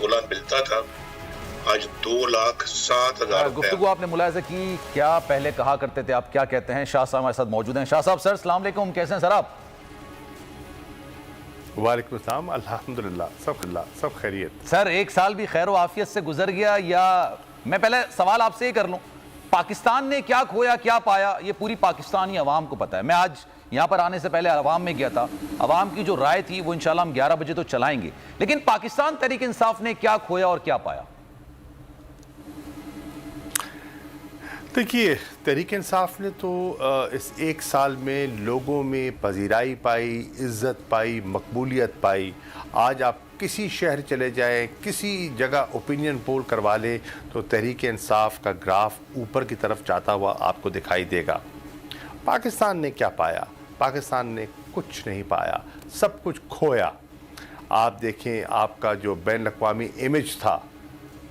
तोला मिलता था, आज 2,07,000 रुपए। गुफ्तगू आपने मुलाहिज़ा की, क्या पहले कहा करते थे, आप क्या कहते हैं? शाह साहब हमारे साथ मौजूद हैं। शाह साहब, सर अस्सलाम वालेकुम, कैसे हैं सर आप? वालेकुम अस्सलाम, अल्हम्दुलिल्लाह, सब खैरियत। सर एक साल भी खैर आफियत से गुजर गया, या मैं पहले सवाल आपसे ये कर लूँ, पाकिस्तान ने क्या खोया क्या पाया, ये पूरी पाकिस्तानी अवाम को पता है। मैं आज यहाँ पर आने से पहले अवाम में गया था, अवाम की जो राय थी वो इंशाल्लाह हम 11 बजे तो चलाएंगे, लेकिन पाकिस्तान तहरीक इंसाफ ने क्या खोया और क्या पाया? देखिए, तहरीक इंसाफ ने तो इस एक साल में लोगों में पजीराई पाई, इज़्ज़त पाई, मकबूलियत पाई। आज आप किसी शहर चले जाएं, किसी जगह ओपिनियन पोल करवा ले तो तहरीक इंसाफ का ग्राफ ऊपर की तरफ जाता हुआ आपको दिखाई देगा। पाकिस्तान ने क्या पाया? पाकिस्तान ने कुछ नहीं पाया, सब कुछ खोया। आप देखें, आपका जो बैन अक़वामी इमेज था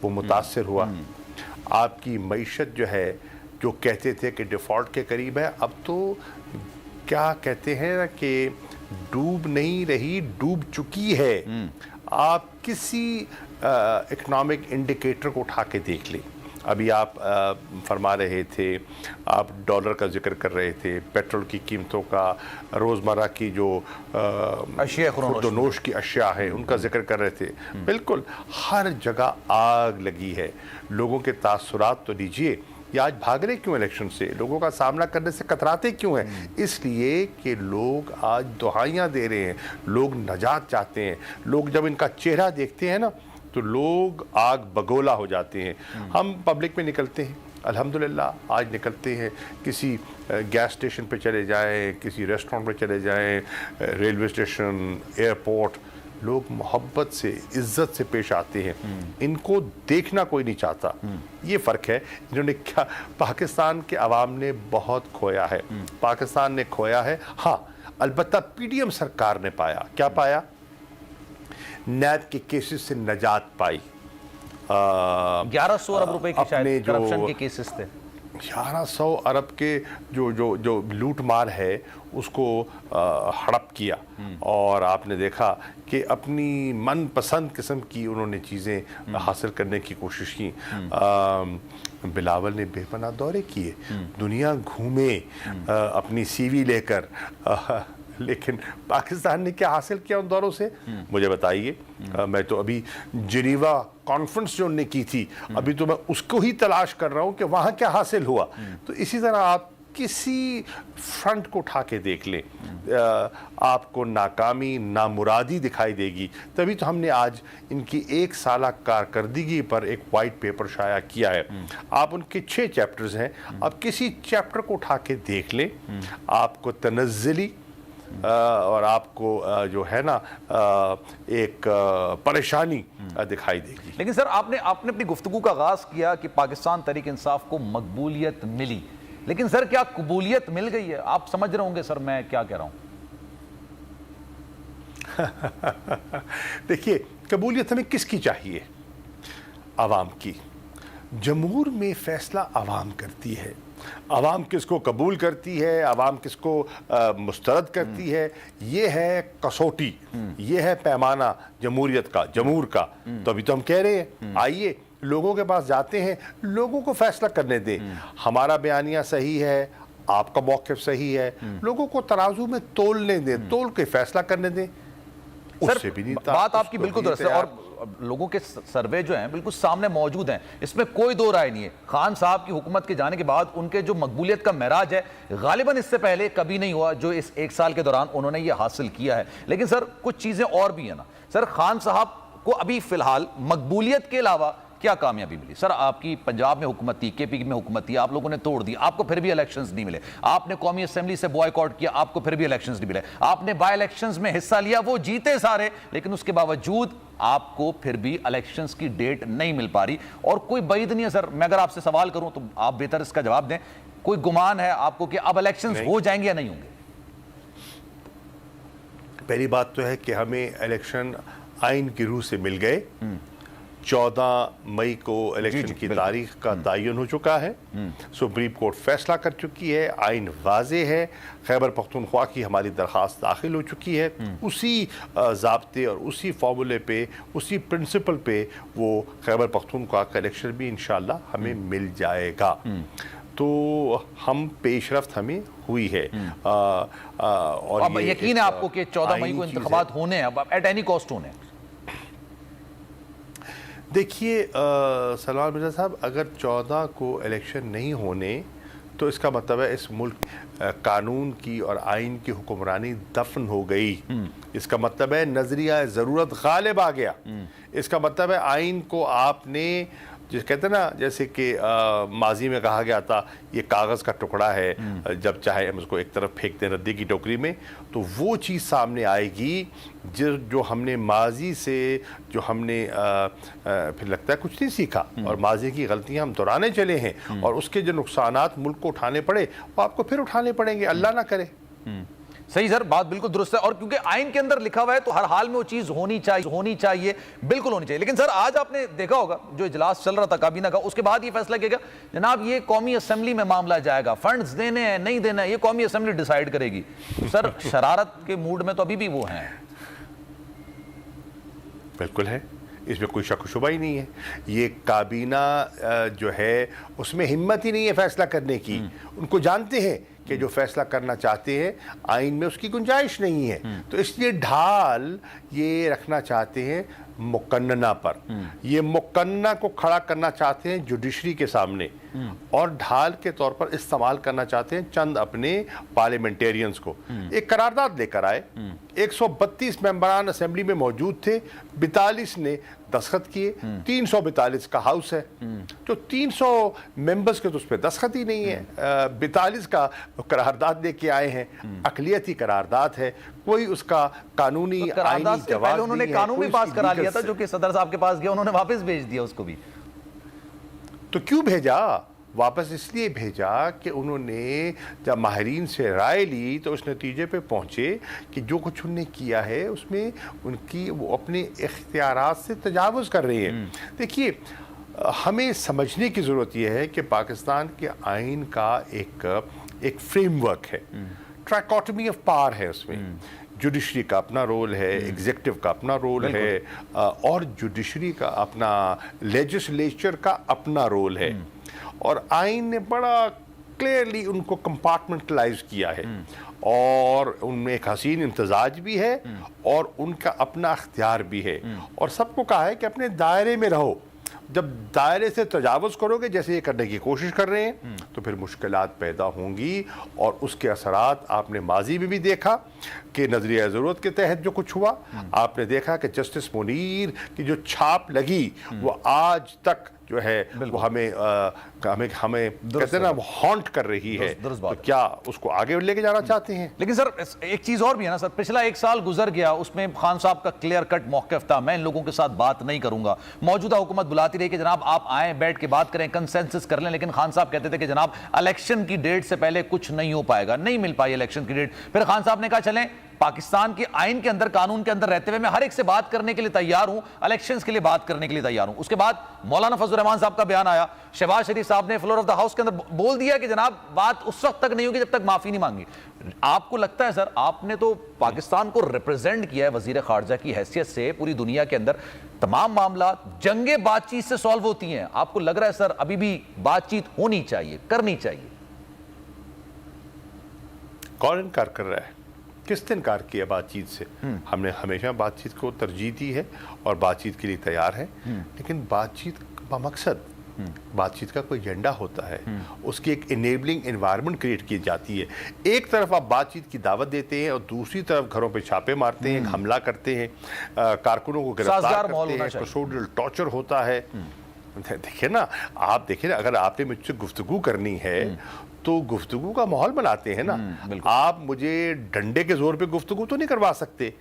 वो मुतासर हुआ। आपकी मईशत जो है, जो कहते थे कि डिफ़ॉल्ट के करीब है, अब तो क्या कहते हैं ना कि डूब नहीं रही, डूब चुकी है। आप किसी इकोनॉमिक इंडिकेटर को उठा के देख लें। अभी आप फरमा रहे थे, आप डॉलर का जिक्र कर रहे थे, पेट्रोल की कीमतों का, रोज़मर्रा की जो खुर्दोनोश की अशिया है उनका जिक्र कर रहे थे। बिल्कुल हर जगह आग लगी है। लोगों के तासुरात तो लीजिए, ये आज भाग रहे क्यों इलेक्शन से, लोगों का सामना करने से कतराते क्यों हैं? इसलिए कि लोग आज दुहाइयाँ दे रहे हैं, लोग नजात चाहते हैं। लोग जब इनका चेहरा देखते हैं ना तो लोग आग बगोला हो जाते हैं। हम पब्लिक में निकलते हैं, अल्हम्दुलिल्लाह आज निकलते हैं, किसी गैस स्टेशन पे चले जाएं, किसी रेस्टोरेंट पे चले जाएं, रेलवे स्टेशन, एयरपोर्ट, लोग मोहब्बत से, इज़्ज़त से पेश आते हैं। इनको देखना कोई नहीं चाहता। ये फ़र्क है। इन्होंने क्या, पाकिस्तान के अवाम ने बहुत खोया है, पाकिस्तान ने खोया है। हाँ, अलबत्ता पीडीएम सरकार ने पाया। क्या पाया? नैब के केसेस से नजात पाई। 1100 अरब रुपए के शायद करप्शन के केसेस थे। 1100 अरब के जो लूट मार है उसको हड़प किया, और आपने देखा कि अपनी मनपसंद किस्म की उन्होंने चीज़ें हासिल करने की कोशिश की। बिलावल ने बेपनाह दौरे किए, दुनिया घूमे अपनी सीवी लेकर, लेकिन पाकिस्तान ने क्या हासिल किया उन दौरों से, मुझे बताइए। मैं तो अभी जिनीवा कॉन्फ्रेंस जो उन्होंने की थी, अभी तो मैं उसको ही तलाश कर रहा हूँ कि वहाँ क्या हासिल हुआ। तो इसी तरह आप किसी फ्रंट को उठा के देख लें, आपको नाकामी, नामुरादी दिखाई देगी। तभी तो हमने आज इनकी एक साला कारकर्दगी पर एक वाइट पेपर शाया किया है। आप उनके 6 चैप्टर्स हैं, आप किसी चैप्टर को उठा के देख लें, आपको तनज़्ज़ुली और आपको जो है ना एक परेशानी दिखाई देगी। लेकिन सर आपने अपनी गुफ्तगू का आगाज़ किया कि पाकिस्तान तहरीक इंसाफ को मकबूलियत मिली, लेकिन सर क्या कबूलियत मिल गई है? आप समझ रहे होंगे सर मैं क्या कह रहा हूं। देखिए, कबूलियत हमें किसकी चाहिए? आवाम की। जमहूर में फैसला आवाम करती है। आवाम किसको कबूल करती है, आवाम किसको मुस्तरद करती है, ये है कसौटी, ये है पैमाना जमहूरियत का, जमहूर का। तो अभी तो हम कह रहे हैं, आइए लोगों के पास जाते हैं, लोगों को फैसला करने दें। हमारा बयानिया सही है, आपका मौक़िफ़ सही है, लोगों को तराजू में तोलने दें, तोल के फैसला करने दें। उससे भी नहीं, बात आपकी बिल्कुल दुरुस्त है, और लोगों के सर्वे जो हैं बिल्कुल सामने मौजूद हैं, इसमें कोई दो राय नहीं है। खान साहब की हुकूमत के जाने के बाद उनके जो मकबूलियत का महराज है, गालिबन इससे पहले कभी नहीं हुआ जो इस एक साल के दौरान उन्होंने ये हासिल किया है। लेकिन सर कुछ चीज़ें और भी हैं ना सर, खान साहब को अभी फ़िलहाल मकबूलियत के अलावा क्या कामयाबी मिली? सर आपकी पंजाब में हुकूमत थी, केपी में हुकूमत थी, आप लोगों ने तोड़ दी, आपको फिर भी इलेक्शंस नहीं मिले। आपने कौमी असेंबली से बॉयकॉट किया, आपको फिर भी इलेक्शंस नहीं मिले। आपने बाय इलेक्शंस में हिस्सा लिया, वो जीते सारे, लेकिन उसके बावजूद आपको फिर भी इलेक्शंस की डेट नहीं मिल पा रही। और कोई बैद नहीं है सर, मैं अगर आपसे सवाल करूं तो आप बेहतर इसका जवाब दें, कोई गुमान है आपको कि अब इलेक्शंस हो जाएंगे या नहीं होंगे? पहली बात तो है कि हमें इलेक्शन आइन की रूह से मिल गए, 14 मई को इलेक्शन की तारीख का तयन हो चुका है। सुप्रीम कोर्ट फैसला कर चुकी है, आइन वाज़े है, खैबर पख्तूनख्वा की हमारी दरख्वास्त दाखिल हो चुकी है। उसी ज़ाब्ते और उसी फॉर्मूले पे, उसी प्रिंसिपल पे वो खैबर पख्तूनख्वा का इलेक्शन भी इंशाअल्लाह हमें मिल जाएगा। तो हम पेशरफ्त हमें हुई है। और अब यकीन है आपको कि 14 मई को इंतखाबात होने हैं, अब एट एनी कॉस्ट होने हैं? देखिए सलमान मिर्ज़ा साहब, अगर 14 को इलेक्शन नहीं होने तो इसका मतलब है इस मुल्क कानून की और आइन की हुक्मरानी दफन हो गई। इसका मतलब है नजरिया ज़रूरत गालिब आ गया। इसका मतलब है आइन को आपने, जिस कहते हैं ना, जैसे कि माजी में कहा गया था ये कागज़ का टुकड़ा है, जब चाहे हम उसको एक तरफ फेंक दें रद्दी की टोकरी में, तो वो चीज़ सामने आएगी जो हमने माजी से, जो हमने फिर लगता है कुछ नहीं सीखा और माजी की गलतियां हम दोहराने चले हैं और उसके जो नुकसानात मुल्क को उठाने पड़े वो आपको फिर उठाने पड़ेंगे, अल्लाह ना करे। सही सर, बात बिल्कुल दुरुस्त है। और क्योंकि आइन के अंदर लिखा हुआ है तो हर हाल में वो चीज होनी चाहिए, बिल्कुल होनी चाहिए। लेकिन सर आज आपने देखा होगा जो इजलास चल रहा था काबीना का, उसके बाद ये फैसला किया गया जनाब ये कौमी असेंबली में मामला जाएगा, फंड्स देने हैं नहीं देना है ये कौमी असेंबली डिसाइड करेगी। सर शरारत के मूड में तो अभी भी वो हैं। बिल्कुल है, इसमें कोई शक शुबा ही नहीं है। ये काबीना जो है उसमें हिम्मत ही नहीं है फैसला करने की। उनको जानते हैं कि जो फैसला करना चाहते हैं आइन में उसकी गुंजाइश नहीं है, तो इसलिए ढाल ये रखना चाहते हैं मुकन्नना पर। ये मुकन्नना को खड़ा करना चाहते हैं जुडिशरी के सामने और ढाल के तौर पर इस्तेमाल करना चाहते हैं चंद अपने पार्लियामेंटेरियंस को। एक करारदाद लेकर आए, 132 मेंबरान असेंबली में मौजूद थे, 42 ने दस्तखत किए, 342 का हाउस है, तो 300 मेंबर्स के तो उस पर दस्तखत ही नहीं है। 42 का करारदाद लेके आए हैं, अकलियती करारदाद है, कोई उसका कानूनी तो आईनी जवाब नहीं उन्होंने है, कानून भी कोई पास करा उसकी लिया था जो कि सदर साहब के पास गया, उन्होंने वापस भेज दिया उसको भी। तो क्यों भेजा वापस? इसलिए भेजा कि उन्होंने जब माहिरीन से राय ली तो उस नतीजे पे पहुंचे कि जो कुछ उन्होंने किया है उसमें उनकी वो अपने इख्तियारात से तजावुज़ कर रही हैं। देखिए हमें समझने की ज़रूरत यह है कि पाकिस्तान के आइन का एक फ्रेमवर्क है, ट्राइकोटमी ऑफ पावर है। उसमें जुडिशरी का अपना रोल है, एग्जीक्यूटिव का अपना रोल है और जुडिशरी का अपना, लेजिस्लेचर का अपना रोल है। और आइन ने बड़ा क्लियरली उनको कंपार्टमेंटलाइज किया है और उनमें एक हसीन इम्तजाज भी है और उनका अपना अख्तियार भी है और सबको कहा है कि अपने दायरे में रहो। जब दायरे से तजावुज़ करोगे, जैसे ये करने की कोशिश कर रहे हैं, तो फिर मुश्किलात पैदा होंगी और उसके असरात आपने माजी में भी देखा कि नज़रिया ज़रूरत के तहत जो कुछ हुआ। आपने देखा कि जस्टिस मुनीर की जो छाप लगी वो आज तक जो है वो हमें कहते हैं ना वो हॉन्ट कर रही है। तो क्या उसको आगे लेके जाना चाहते हैं? लेकिन सर एक चीज और भी है ना सर, पिछला एक साल गुजर गया, उसमें खान साहब का क्लियर कट मौक़िफ़ था, मैं इन लोगों के साथ बात नहीं करूंगा। मौजूदा हुकूमत बुलाती रही कि जनाब आप आए, बैठ के बात करें, कंसेंसस कर लें, लेकिन खान साहब कहते थे कि जनाब इलेक्शन की डेट से पहले कुछ नहीं हो पाएगा, नहीं मिल पाई इलेक्शन की डेट। फिर खान साहब ने कहा चलें पाकिस्तान के आइन के अंदर, कानून के अंदर रहते हुए मैं हर एक से बात करने के लिए तैयार हूं, इलेक्शंस के लिए बात करने के लिए तैयार हूं। उसके बाद मौलाना फजल रहमान साहब का बयान आया, शहबाज शरीफ साहब ने फ्लोर ऑफ द हाउस के अंदर बोल दिया कि जनाब बात उस वक्त तक नहीं होगी जब तक माफी नहीं मांगी। आपको लगता है सर, आपने तो पाकिस्तान को रिप्रेजेंट किया है वजीर खारजा की हैसियत से पूरी दुनिया के अंदर, तमाम मामला जंगे बातचीत से सॉल्व होती हैं, आपको लग रहा है सर अभी भी बातचीत होनी चाहिए, करनी चाहिए? कौन इनकार कर रहा है? किसने इनकार किया बातचीत से? हमने हमेशा बातचीत को तरजीह दी है और बातचीत के लिए तैयार है, लेकिन बातचीत का मकसद, बातचीत का कोई एजेंडा होता है, उसकी एक इनेबलिंग एनवायरनमेंट क्रिएट की जाती है। एक तरफ आप बातचीत की दावत देते हैं और दूसरी तरफ घरों पे छापे मारते हैं, हमला करते हैं, कारकुनों को गिरफ्तार करते हैं, कस्टोडियल टॉर्चर होता है। देखिए ना, आप देखिए ना, अगर आपने मुझसे गुफ्तगू करनी है तो गुफ्तगू का माहौल बनाते हैं ना। आप मुझे डंडे के जोर पे गुफ्तगू तो नहीं करवा सकते,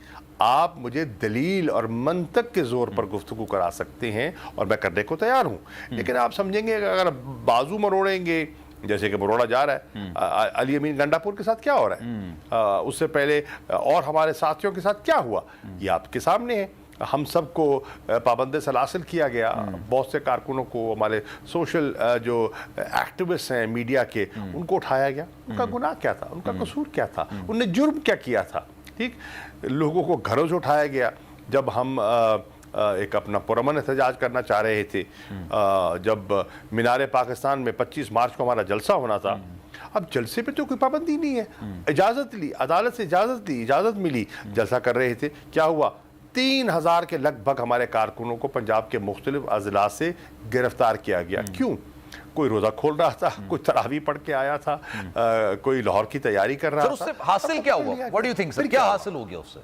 आप मुझे दलील और मंतक के जोर पर गुफ्तगू करा सकते हैं और मैं करने को तैयार हूं। लेकिन आप समझेंगे अगर बाजू मरोड़ेंगे, जैसे कि मरोड़ा जा रहा है, अली अमीन गंडापुर के साथ क्या हो रहा है, उससे पहले और हमारे साथियों के साथ क्या हुआ, ये आपके सामने है। ہم سب کو پابند سلاسل کیا گیا. بہت سے کارکنوں کو, ہمارے سوشل جو ایکٹیوسٹ ہیں میڈیا کے, ان کو اٹھایا گیا. ان کا گناہ کیا تھا, ان کا قصور کیا تھا, انہوں نے جرم کیا کیا تھا؟ ٹھیک, لوگوں کو گھروں سے اٹھایا گیا. جب ہم ایک اپنا پرامن احتجاج کرنا چاہ رہے تھے, جب مینار پاکستان میں 25 مارچ کو ہمارا جلسہ ہونا تھا, اب جلسے پہ تو کوئی پابندی نہیں ہے. اجازت لی, عدالت سے اجازت لی, اجازت ملی, جلسہ کر رہے تھے. کیا ہوا؟ 3000 کے لگ بھگ ہمارے کارکنوں کو پنجاب کے مختلف اضلاع سے گرفتار کیا گیا. کیوں؟ کوئی روزہ کھول رہا تھا, کوئی تراویح پڑھ کے آیا تھا, کوئی لاہور کی تیاری کر رہا تھا. سر اس سے حاصل کیا ہوا؟ What do you think, سر کیا حاصل ہو گیا اس سے؟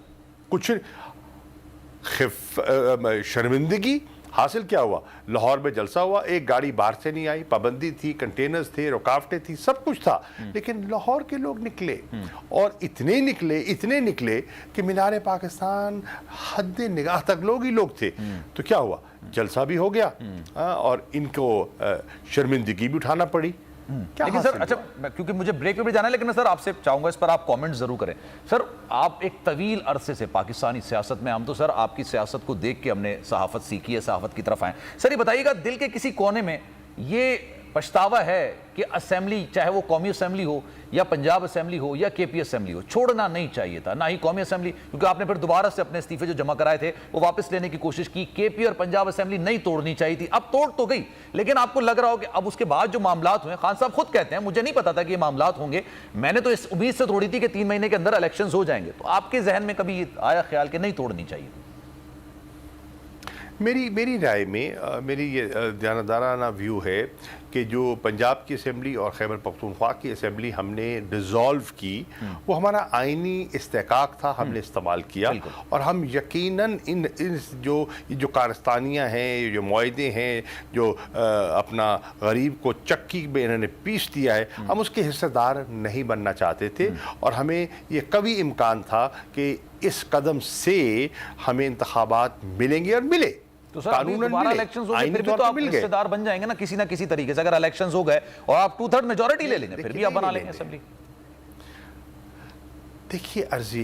کچھ شرمندگی. حاصل کیا ہوا؟ لاہور میں جلسہ ہوا, ایک گاڑی باہر سے نہیں آئی, پابندی تھی, کنٹینرز تھے, رکاوٹیں تھی, سب کچھ تھا, لیکن لاہور کے لوگ نکلے, اور اتنے نکلے کہ مینار پاکستان حد نگاہ تک لوگ ہی لوگ تھے. تو کیا ہوا؟ جلسہ بھی ہو گیا, اور ان کو شرمندگی بھی اٹھانا پڑی. لیکن سر اچھا, کیونکہ مجھے بریک پہ بھی جانا ہے, لیکن میں سر آپ سے چاہوں گا اس پر آپ کامنٹ ضرور کریں. سر آپ ایک طویل عرصے سے پاکستانی سیاست میں, ہم تو سر آپ کی سیاست کو دیکھ کے ہم نے صحافت سیکھی ہے, صحافت کی طرف آئے. سر یہ بتائیے گا, دل کے کسی کونے میں یہ پچھتاوا ہے کہ اسمبلی, چاہے وہ قومی اسمبلی ہو یا پنجاب اسمبلی ہو یا کے پی اسمبلی ہو, چھوڑنا نہیں چاہیے تھا, نہ ہی قومی اسمبلی, کیونکہ آپ نے پھر دوبارہ سے اپنے استعفے جو جمع کرائے تھے وہ واپس لینے کی کوشش کی. کے پی اور پنجاب اسمبلی نہیں توڑنی چاہیے تھی, اب توڑ تو گئی, لیکن آپ کو لگ رہا ہو کہ اب اس کے بعد جو معاملات ہوئے, خان صاحب خود کہتے ہیں مجھے نہیں پتا تھا کہ یہ معاملات ہوں گے, میں نے تو اس امید سے توڑی تھی کہ 3 مہینے کے اندر الیکشنز ہو جائیں گے, تو آپ کے ذہن میں کبھی آیا خیال کہ نہیں توڑنی چاہیے؟ میری رائے میں, میری یہ دیانتدارانہ ویو ہے کہ جو پنجاب کی اسمبلی اور خیبر پختونخوا کی اسمبلی ہم نے ڈیزالو کی, وہ ہمارا آئینی استحقاق تھا, ہم نے استعمال کیا. اور ہم یقیناً ان جو کارستانیاں ہیں, جو معاہدے ہیں, جو اپنا غریب کو چکی میں انہوں نے پیس دیا ہے, ہم اس کے حصہ دار نہیں بننا چاہتے تھے. اور ہمیں یہ قوی امکان تھا کہ اس قدم سے ہمیں انتخابات ملیں گے, اور ملے. تو سر دوبارہ الیکشنز ہو گئے, پھر بھی تو آپ حصے دار بن جائیں گے نا کسی نہ کسی طریقے سے. اگر الیکشنز ہو گئے اور آپ 2/3 میجورٹی لے لیں گے, پھر بھی آپ بنا لیں گے اسمبلی. دیکھیے, عرض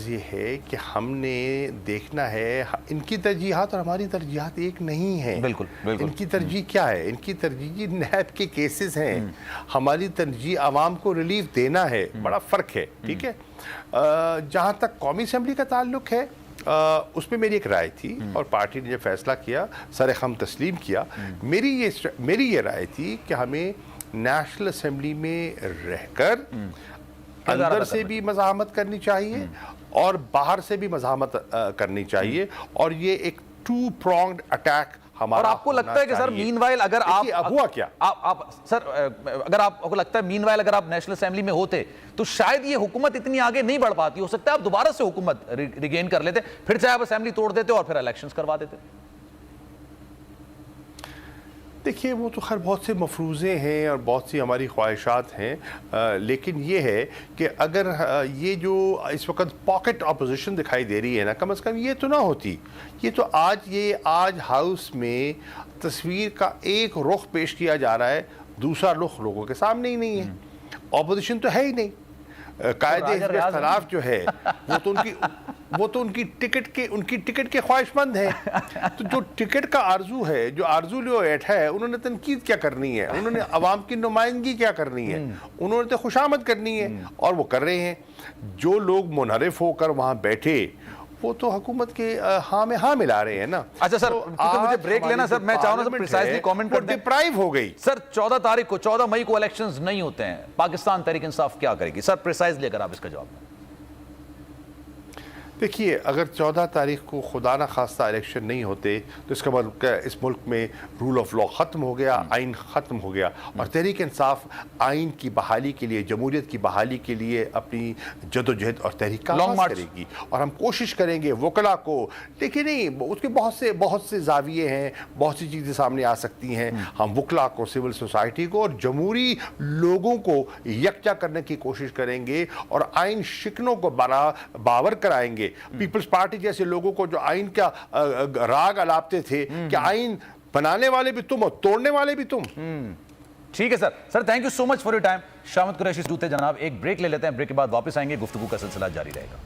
یہ ہے کہ ہم نے دیکھنا ہے, ان کی ترجیحات اور ہماری ترجیحات ایک نہیں ہیں. بالکل. ان کی ترجیح کیا ہے؟ ان کی ترجیح نیب کے کیسز ہیں, ہماری ترجیح عوام کو ریلیف دینا ہے. بڑا فرق ہے, ٹھیک ہے. جہاں تک قومی اسمبلی کا تعلق ہے, اس میں میری ایک رائے تھی, اور پارٹی نے جو فیصلہ کیا سر خم تسلیم کیا. میری یہ رائے تھی کہ ہمیں نیشنل اسمبلی میں رہ کر اندر سے بھی مزاحمت کرنی چاہیے اور باہر سے بھی مزاحمت کرنی چاہیے, اور یہ ایک 2 pronged اٹیک ہمارا. اور آپ کو لگتا ہے کہ سر مین وائل اگر آپ ہوا کیا سر, اگر آپ کو لگتا ہے مین وائل اگر آپ نیشنل اسمبلی میں ہوتے تو شاید یہ حکومت اتنی آگے نہیں بڑھ پاتی, ہو سکتا ہے آپ دوبارہ سے حکومت ریگین کر لیتے, پھر چاہے آپ اسمبلی توڑ دیتے اور پھر الیکشنز کروا دیتے. دیکھیے, وہ تو خیر بہت سے مفروضے ہیں اور بہت سی ہماری خواہشات ہیں, لیکن یہ ہے کہ اگر یہ جو اس وقت پاکٹ اپوزیشن دکھائی دے رہی ہے نا, کم از کم یہ تو نہ ہوتی. یہ تو آج ہاؤس میں تصویر کا ایک رخ پیش کیا جا رہا ہے, دوسرا رخ لوگوں کے سامنے ہی نہیں ہے. اپوزیشن تو ہے ہی نہیں. قائد حزب اختلاف جو ہے وہ تو ان کی ٹکٹ کے خواہش مند ہیں. تو جو ٹکٹ کا آرزو ہے, جو آرزو لیو ایٹ ہے, انہوں نے تنقید کیا کرنی ہے, انہوں نے عوام کی نمائندگی کیا کرنی ہے, انہوں نے تو خوشامد کرنی ہے, اور وہ کر رہے ہیں. جو لوگ منحرف ہو کر وہاں بیٹھے وہ تو حکومت کے ہاں میں ہاں ملا رہے ہیں نا. اچھا سر, کیونکہ مجھے بریک لینا, سر میں چاہوں گا پریسائزلی کامنٹ کر دیں. ڈپرائیو ہو گئی سر 14 مئی کو الیکشنز نہیں ہوتے ہیں, پاکستان تحریک انصاف کیا کرے گی؟ سر پریسائزلی اگر آپ اس کا جواب دیں. دیکھیے, اگر 14 تاریخ کو خدا نہ خواستہ الیکشن نہیں ہوتے تو اس کا مطلب اس ملک میں رول آف لا ختم ہو گیا, آئین ختم ہو گیا, اور تحریک انصاف آئین کی بحالی کے لیے, جمہوریت کی بحالی کے لیے اپنی جدوجہد اور تحریک کا آغاز کرے گی. اور ہم کوشش کریں گے وکلا کو, لیکن نہیں, اس کے بہت سے زاویے ہیں, بہت سی چیزیں سامنے آ سکتی ہیں. ہم وکلا کو, سول سوسائٹی کو اور جمہوری لوگوں کو یکجا کرنے کی کوشش کریں گے, اور آئین شکنوں کو باور کرائیں گے. پیپلز پارٹی جیسے لوگوں کو جو آئین کا راگ الاپتے تھے کہ آئین بنانے والے بھی تم اور توڑنے والے بھی تم. ٹھیک ہے sir, thank you so much for your time. Shamat Qureshi جوتے جناب, ایک بریک لے لیتے ہیں, بریک کے بعد واپس آئیں گے, گفتگو کا سلسلہ جاری رہے گا.